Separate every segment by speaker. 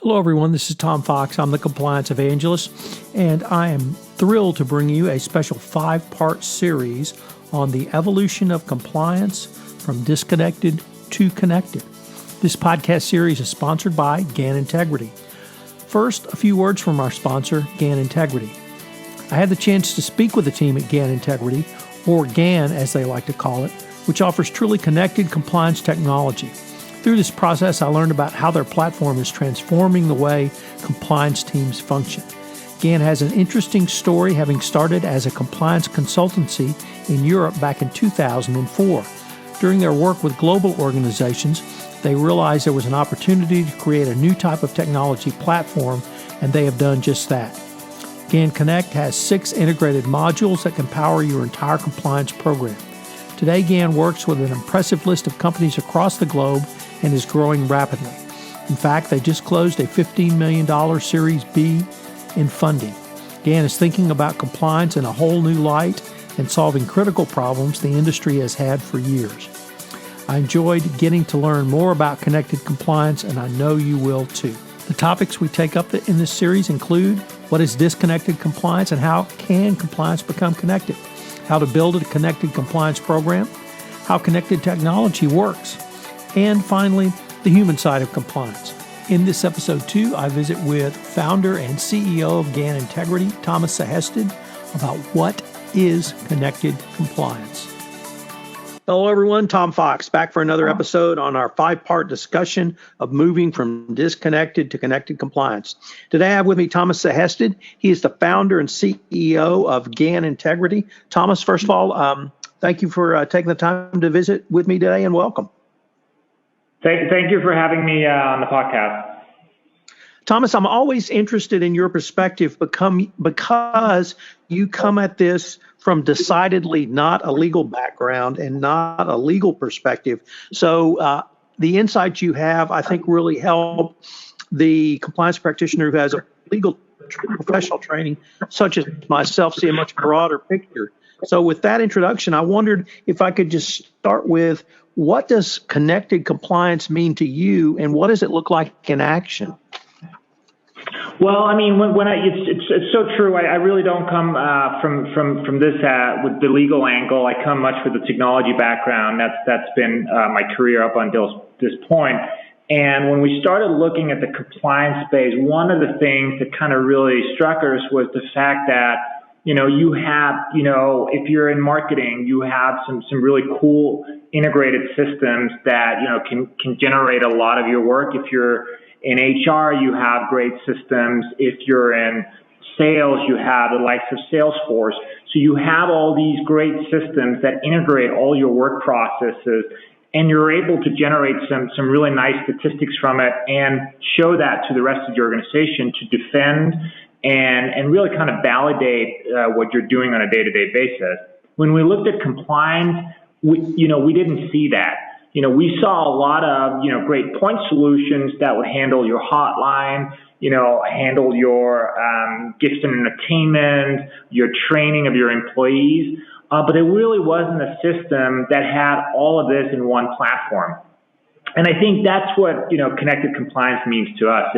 Speaker 1: Hello, everyone. This is Tom Fox. I'm the Compliance Evangelist, and I am thrilled to bring you a special 5-part series on the evolution of compliance from disconnected to connected. This podcast series is sponsored by Gan Integrity. First, a few words from our sponsor, Gan Integrity. I had the chance to speak with the team at Gan Integrity, or GAN as they like to call it, which offers truly connected compliance technology. Through this process, I learned about how their platform is transforming the way compliance teams function. GAN has an interesting story, having started as a compliance consultancy in Europe back in 2004. During their work with global organizations, they realized there was an opportunity to create a new type of technology platform, and they have done just that. GAN Connect has 6 integrated modules that can power your entire compliance program. Today, GAN works with an impressive list of companies across the globe and is growing rapidly. In fact, they just closed a $15 million Series B in funding. GAN is thinking about compliance in a whole new light and solving critical problems the industry has had for years. I enjoyed getting to learn more about connected compliance, and I know you will too. The topics we take up in this series include what is disconnected compliance and how can compliance become connected, how to build a connected compliance program, how connected technology works, and finally, the human side of compliance. In this episode 2, I visit with founder and CEO of Gan Integrity, Thomas Sehested, about what is connected compliance. Hello, everyone. Tom Fox, back for another episode on our 5-part discussion of moving from disconnected to connected compliance. Today, I have with me Thomas Sehested. He is the founder and CEO of Gan Integrity. Thomas, first of all, thank you for taking the time to visit with me today, and welcome.
Speaker 2: Thank you for having me on the podcast.
Speaker 1: Thomas, I'm always interested in your perspective because you come at this from decidedly not a legal background and not a legal perspective. So the insights you have, I think, really help the compliance practitioner who has a legal professional training, such as myself, see a much broader picture. So with that introduction, I wondered if I could just start with, what does connected compliance mean to you, and what does it look like in action?
Speaker 2: Well, I mean, it's so true. I really don't come from this with the legal angle. I come much with the technology background. That's been my career up until this point. And when we started looking at the compliance space, one of the things that kind of really struck us was the fact that, you have, if you're in marketing, you have some really cool integrated systems that, can generate a lot of your work. If you're in HR, you have great systems. If you're in sales, you have the likes of Salesforce. So you have all these great systems that integrate all your work processes, and you're able to generate some really nice statistics from it and show that to the rest of the organization to defend and really kind of validate what you're doing on a day-to-day basis. When we looked at compliance, we didn't see that. We saw a lot of, great point solutions that would handle your hotline, handle your gifts and entertainment, your training of your employees. But it really wasn't a system that had all of this in one platform. And I think that's what, connected compliance means to us.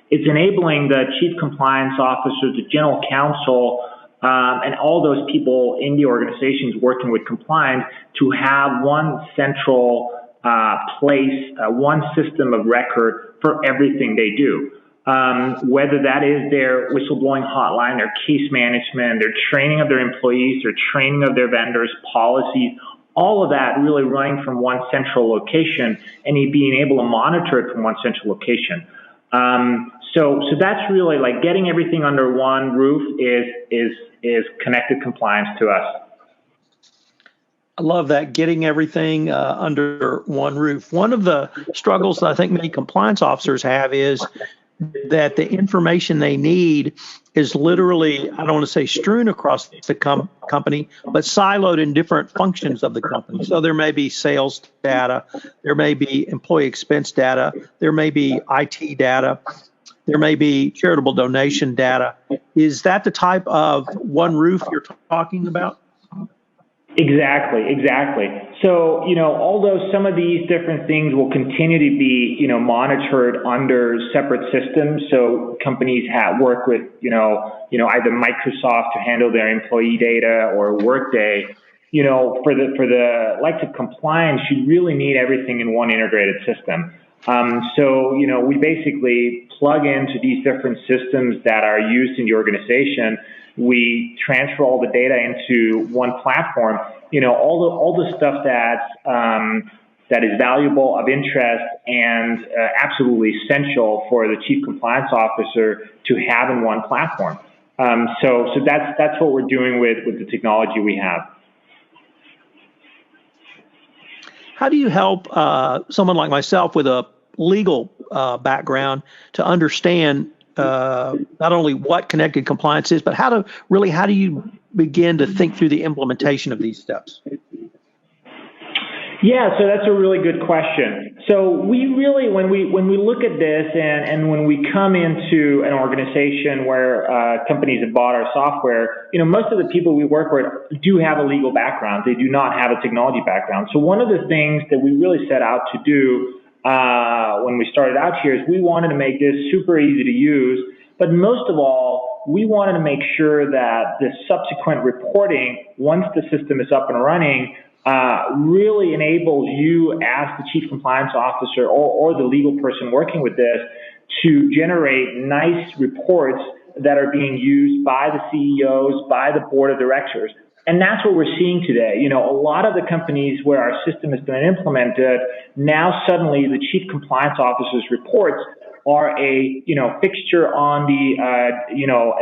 Speaker 2: It's enabling the chief compliance officer, the general counsel, and all those people in the organizations working with compliance to have one central place, one system of record for everything they do. Whether that is their whistleblowing hotline, their case management, their training of their employees, their training of their vendors, policies, all of that really running from one central location and being able to monitor it from one central location. So that's really like getting everything under one roof is connected compliance to us.
Speaker 1: I love that, getting everything under one roof. One of the struggles that I think many compliance officers have is that the information they need is literally, I don't want to say strewn across the company, but siloed in different functions of the company. So there may be sales data, there may be employee expense data, there may be IT data, there may be charitable donation data. Is that the type of one roof you're talking about?
Speaker 2: Exactly. So, although some of these different things will continue to be, monitored under separate systems, so companies work with, either Microsoft to handle their employee data or Workday, for the likes of compliance, you really need everything in one integrated system. So, we basically plug into these different systems that are used in the organization. We transfer all the data into one platform. All the stuff that is valuable, of interest, and absolutely essential for the chief compliance officer to have in one platform. So that's what we're doing with the technology we have.
Speaker 1: How do you help someone like myself with a legal background to understand not only what connected compliance is, but how do you begin to think through the implementation of these steps?
Speaker 2: Yeah, so that's a really good question. So we really, when we look at this and when we come into an organization where companies have bought our software, most of the people we work with do have a legal background. They do not have a technology background. So one of the things that we really set out to do when we started out here is we wanted to make this super easy to use, but most of all, we wanted to make sure that the subsequent reporting, once the system is up and running, really enables you as the chief compliance officer or the legal person working with this to generate nice reports that are being used by the CEOs, by the board of directors. And that's what we're seeing today. A lot of the companies where our system has been implemented, now suddenly the chief compliance officer's reports are a, fixture on the,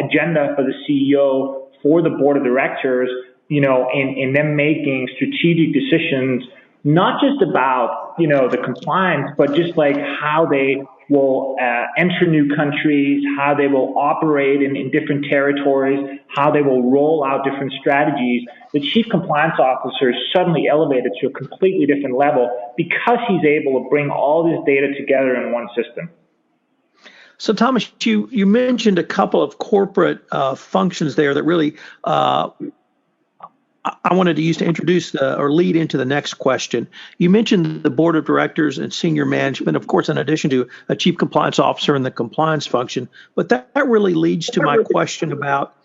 Speaker 2: agenda for the CEO, for the board of directors, in them making strategic decisions, not just about, the compliance, but just like how they will enter new countries, how they will operate in different territories, how they will roll out different strategies. The chief compliance officer is suddenly elevated to a completely different level because he's able to bring all this data together in one system.
Speaker 1: So, Thomas, you mentioned a couple of corporate functions there that really I wanted to use to introduce or lead into the next question. You mentioned the board of directors and senior management, of course, in addition to a chief compliance officer and the compliance function. But that really leads to my question about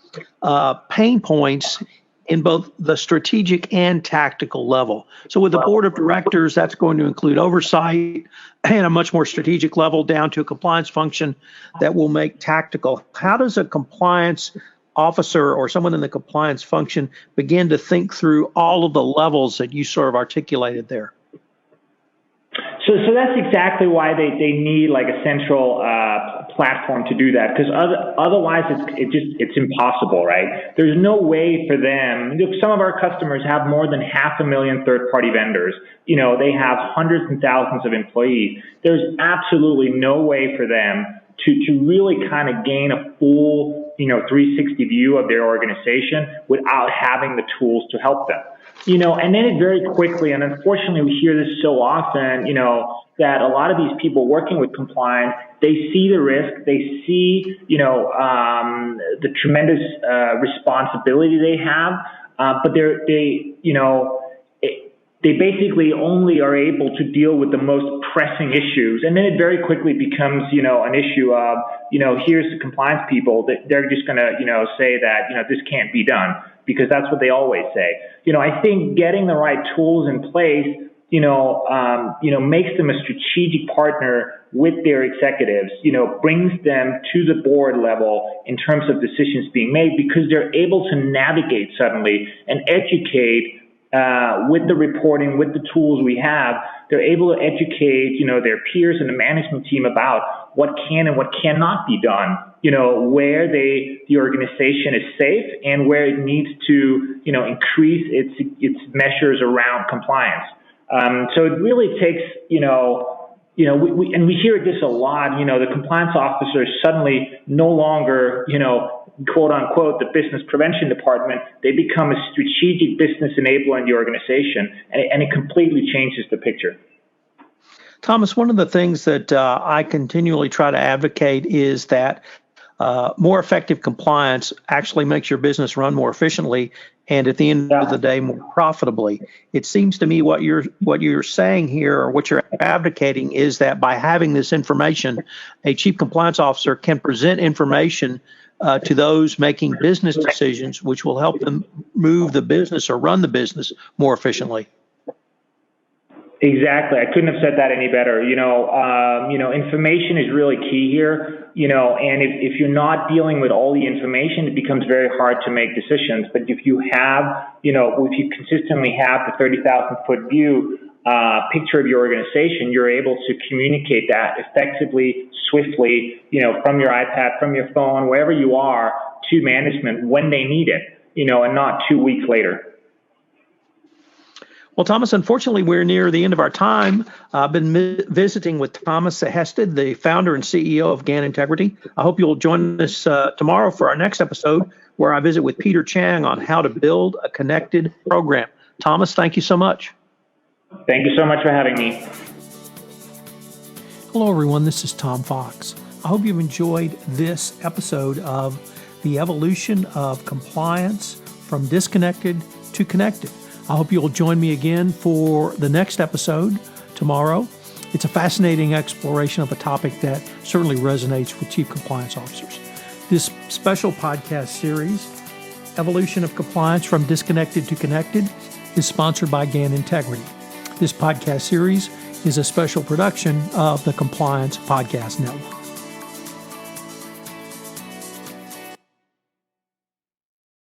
Speaker 1: pain points in both the strategic and tactical level. So with the board of directors, that's going to include oversight and a much more strategic level down to a compliance function that will make tactical. How does a compliance officer or someone in the compliance function begin to think through all of the levels that you sort of articulated there?
Speaker 2: So that's exactly why they need like a central platform to do that, because otherwise it's impossible, right? There's no way for them. Look, some of our customers have more than 500,000 third-party vendors. They have hundreds and thousands of employees. There's absolutely no way for them to really kind of gain a full 360 view of their organization without having the tools to help them. And then it very quickly, and unfortunately we hear this so often, that a lot of these people working with compliance, they see the risk, they see, the tremendous responsibility they have, but they basically only are able to deal with the most pressing issues. And then it very quickly becomes, an issue of, here's the compliance people that they're just going to, say that, this can't be done, because that's what they always say. I think getting the right tools in place, makes them a strategic partner with their executives, brings them to the board level in terms of decisions being made, because they're able to navigate suddenly and educate with the reporting, with the tools we have. They're able to educate, their peers and the management team about what can and what cannot be done, where the organization is safe and where it needs to, increase its measures around compliance. So it really takes, we hear this a lot, the compliance officer is suddenly no longer, quote unquote, the business prevention department. They become a strategic business enabler in the organization, and it completely changes the picture.
Speaker 1: Thomas, one of the things that I continually try to advocate is that more effective compliance actually makes your business run more efficiently and at the end of the day more profitably. It seems to me what you're saying here, or what you're advocating, is that by having this information, a chief compliance officer can present information to those making business decisions, which will help them move the business or run the business more efficiently.
Speaker 2: Exactly. I couldn't have said that any better. Information is really key here, and if you're not dealing with all the information, it becomes very hard to make decisions. But if you have, if you consistently have the 30,000 foot view, picture of your organization, you're able to communicate that effectively, swiftly, from your iPad, from your phone, wherever you are, to management when they need it, and not 2 weeks later.
Speaker 1: Well, Thomas, unfortunately, we're near the end of our time. I've been visiting with Thomas Sehested, the founder and CEO of Gan Integrity. I hope you'll join us tomorrow for our next episode, where I visit with Peter Chang on how to build a connected program. Thomas, thank you so much.
Speaker 2: Thank you so much for having me.
Speaker 1: Hello, everyone. This is Tom Fox. I hope you've enjoyed this episode of The Evolution of Compliance from Disconnected to Connected. I hope you'll join me again for the next episode tomorrow. It's a fascinating exploration of a topic that certainly resonates with chief compliance officers. This special podcast series, Evolution of Compliance from Disconnected to Connected, is sponsored by Gan Integrity. This podcast series is a special production of the Compliance Podcast Network.